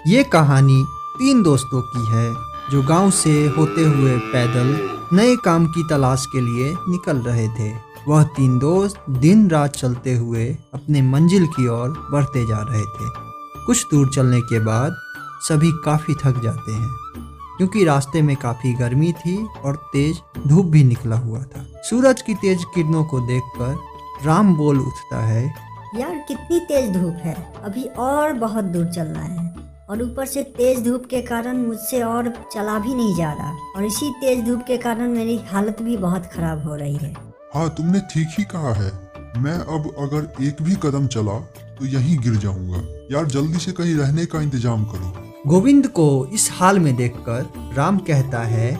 ये कहानी तीन दोस्तों की है जो गांव से होते हुए पैदल नए काम की तलाश के लिए निकल रहे थे। वह तीन दोस्त दिन रात चलते हुए अपने मंजिल की ओर बढ़ते जा रहे थे। कुछ दूर चलने के बाद सभी काफ़ी थक जाते हैं क्योंकि रास्ते में काफ़ी गर्मी थी और तेज धूप भी निकला हुआ था। सूरज की तेज किरणों को देखकर राम बोल उठता है, यार कितनी तेज धूप है, अभी और बहुत दूर चलना है और ऊपर से तेज धूप के कारण मुझसे और चला भी नहीं जा रहा और इसी तेज धूप के कारण मेरी हालत भी बहुत खराब हो रही है। हाँ, तुमने ठीक ही कहा है। मैं अब अगर एक भी कदम चला तो यहीं गिर जाऊंगा। यार जल्दी से कहीं रहने का इंतजाम करो। गोविंद को इस हाल में देखकर राम कहता है,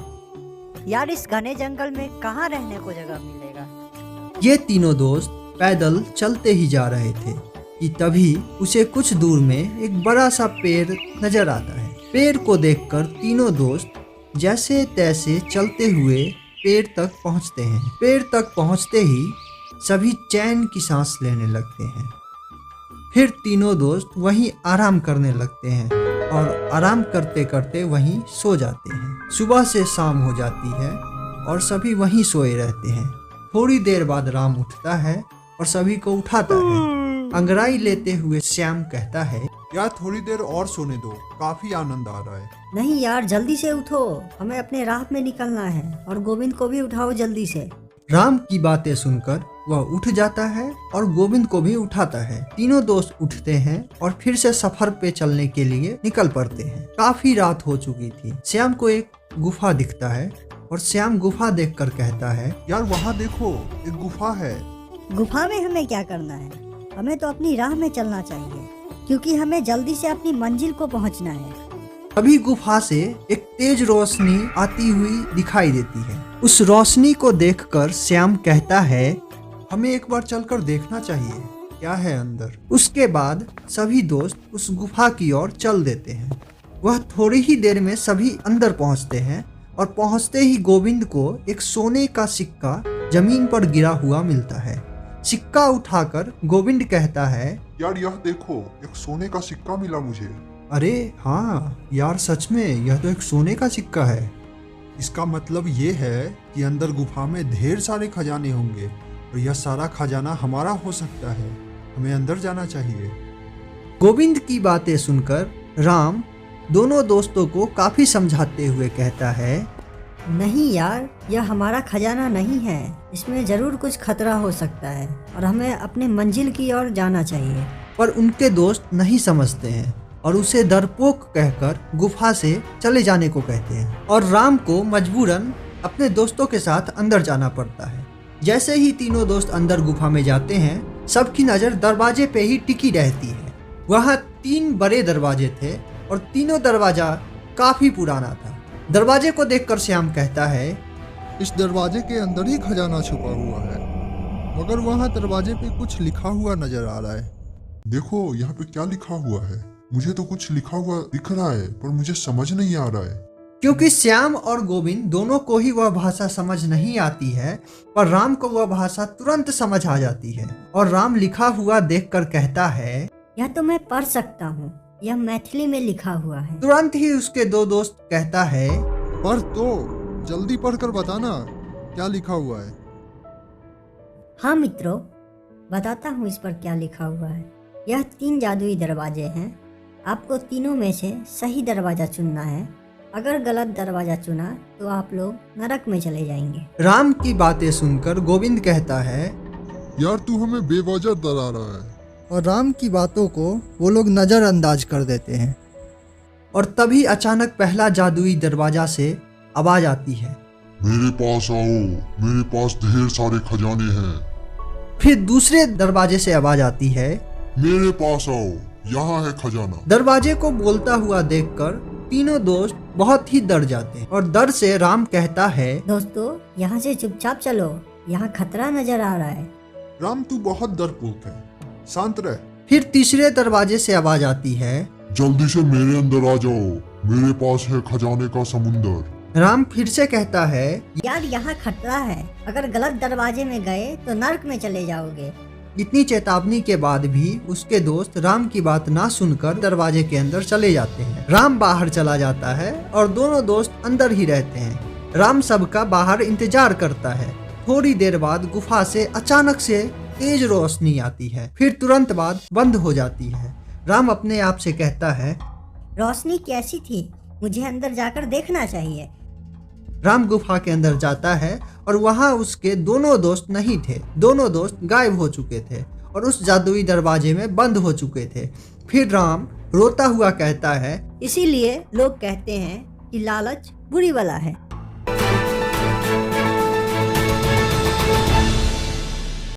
यार इस घने जंगल में कहाँ रहने को जगह मिलेगा। ये तीनों दोस्त पैदल चलते ही जा रहे थे कि तभी उसे कुछ दूर में एक बड़ा सा पेड़ नजर आता है। पेड़ को देखकर तीनों दोस्त जैसे तैसे चलते हुए पेड़ तक पहुंचते हैं। पेड़ तक पहुंचते ही सभी चैन की सांस लेने लगते हैं। फिर तीनों दोस्त वहीं आराम करने लगते हैं और आराम करते करते वहीं सो जाते हैं। सुबह से शाम हो जाती है और सभी वहीं सोए रहते हैं। थोड़ी देर बाद राम उठता है और सभी को उठाता है। अंगड़ाई लेते हुए श्याम कहता है, यार थोड़ी देर और सोने दो, काफी आनंद आ रहा है। नहीं यार जल्दी से उठो, हमें अपने राह में निकलना है और गोविंद को भी उठाओ जल्दी से। राम की बातें सुनकर वह उठ जाता है और गोविंद को भी उठाता है। तीनों दोस्त उठते हैं और फिर से सफर पे चलने के लिए निकल पड़ते हैं। काफी रात हो चुकी थी। श्याम को एक गुफा दिखता है और श्याम गुफा देखकर कहता है, यार वहाँ देखो, एक गुफा है। गुफा में हमें क्या करना है? हमें तो अपनी राह में चलना चाहिए क्योंकि हमें जल्दी से अपनी मंजिल को पहुंचना है। अभी गुफा से एक तेज रोशनी आती हुई दिखाई देती है। उस रोशनी को देखकर श्याम कहता है, हमें एक बार चलकर देखना चाहिए क्या है अंदर। उसके बाद सभी दोस्त उस गुफा की ओर चल देते हैं। वह थोड़ी ही देर में सभी अंदर पहुंचते हैं और पहुंचते ही गोविंद को एक सोने का सिक्का जमीन पर गिरा हुआ मिलता है। सिक्का उठाकर गोविंद कहता है, यार यह देखो, एक सोने का सिक्का मिला मुझे। अरे हाँ यार, सच में यह तो एक सोने का सिक्का है। इसका मतलब ये है कि अंदर गुफा में ढेर सारे खजाने होंगे और यह सारा खजाना हमारा हो सकता है। हमें अंदर जाना चाहिए। गोविंद की बातें सुनकर राम दोनों दोस्तों को काफी समझाते हुए कहता है, नहीं यार, यह हमारा खजाना नहीं है, इसमें जरूर कुछ खतरा हो सकता है और हमें अपने मंजिल की ओर जाना चाहिए। पर उनके दोस्त नहीं समझते हैं और उसे डरपोक कहकर गुफा से चले जाने को कहते हैं और राम को मजबूरन अपने दोस्तों के साथ अंदर जाना पड़ता है। जैसे ही तीनों दोस्त अंदर गुफा में जाते हैं, सबकी नज़र दरवाजे पे ही टिकी रहती है। वहाँ 3 बड़े दरवाजे थे और तीनों दरवाजा काफी पुराना था। दरवाजे को देखकर श्याम कहता है, इस दरवाजे के अंदर ही खजाना छुपा हुआ है, मगर वहाँ दरवाजे पे कुछ लिखा हुआ नजर आ रहा है। देखो यहाँ पे क्या लिखा हुआ है। मुझे तो कुछ लिखा हुआ दिख रहा है पर मुझे समझ नहीं आ रहा है। क्योंकि श्याम और गोविंद दोनों को ही वह भाषा समझ नहीं आती है, पर राम को वह भाषा तुरंत समझ आ जाती है और राम लिखा हुआ देखकर कहता है, यह तो मैं पढ़ सकता हूँ, यह मैथिली में लिखा हुआ है। तुरंत ही उसके 2 दोस्त कहता है, पढ़ तो, जल्दी पढ़कर बताना क्या लिखा हुआ है। हाँ मित्रों, बताता हूँ इस पर क्या लिखा हुआ है। यह 3 जादुई दरवाजे हैं। आपको तीनों में से सही दरवाजा चुनना है। अगर गलत दरवाजा चुना तो आप लोग नरक में चले जाएंगे। राम की बातें सुनकर गोविंद कहता है, यार तू हमें बेवजह डरा रहा है। और राम की बातों को वो लोग नज़रअंदाज कर देते हैं। और तभी अचानक पहला जादुई दरवाजा से आवाज आती है, मेरे पास आओ, मेरे पास ढेर सारे खजाने हैं। फिर दूसरे दरवाजे से आवाज आती है, मेरे पास आओ, यहाँ है खजाना। दरवाजे को बोलता हुआ देखकर तीनों दोस्त बहुत ही डर जाते हैं और डर से राम कहता है, दोस्तों यहाँ से चुपचाप चलो, यहाँ खतरा नजर आ रहा है। राम तू बहुत डरपोक है, शांत रह। फिर तीसरे दरवाजे से आवाज आती है, जल्दी से मेरे अंदर आ जाओ, मेरे पास है खजाने का समुंदर। राम फिर से कहता है, यार यहाँ खतरा है, अगर गलत दरवाजे में गए तो नर्क में चले जाओगे। इतनी चेतावनी के बाद भी उसके दोस्त राम की बात ना सुनकर दरवाजे के अंदर चले जाते हैं। राम बाहर चला जाता है और दोनों दोस्त अंदर ही रहते हैं। राम सबका बाहर इंतजार करता है। थोड़ी देर बाद गुफा से अचानक से तेज रोशनी आती है, फिर तुरंत बाद बंद हो जाती है। राम अपने आप से कहता है, रोशनी कैसी थी? मुझे अंदर जाकर देखना चाहिए। राम गुफा के अंदर जाता है और वहाँ उसके दोनों दोस्त नहीं थे। दोनों दोस्त गायब हो चुके थे और उस जादुई दरवाजे में बंद हो चुके थे। फिर राम रोता हुआ कहता है, इसीलिए लोग कहते हैं कि लालच बुरी बला है।